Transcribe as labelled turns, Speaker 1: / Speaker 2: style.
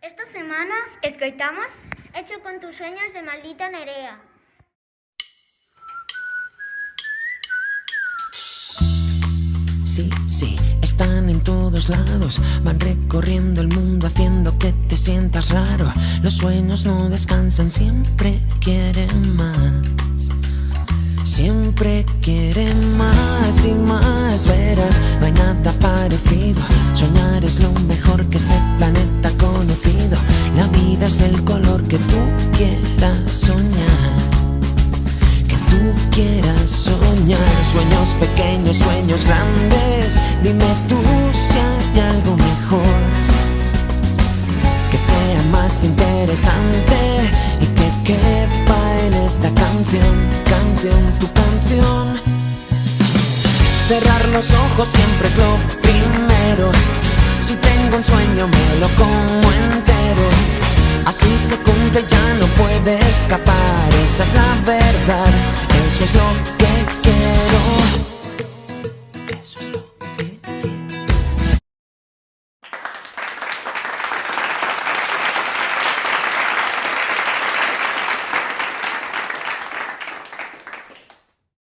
Speaker 1: Esta semana escoitamos Hecho con tus sueños de Maldita Nerea.
Speaker 2: Sí, sí, están en todos lados, van recorriendo el mundo haciendo que te sientas raro. Los sueños no descansan, siempre quieren más. Siempre quieren más y más, verás, no hay nada parecido. Soñar es lo mejor que este planeta ha conocido. La vida es del color que tú quieras soñar. Que tú quieras soñar. Sueños pequeños, sueños grandes. Dime tú si hay algo mejor que sea más interesante y que quepa en esta canción, tu canción. Cerrar los ojos siempre es lo primero. Si tengo un sueño me lo como entero. Así se cumple, ya no puede escapar. Esa es la verdad, eso es lo que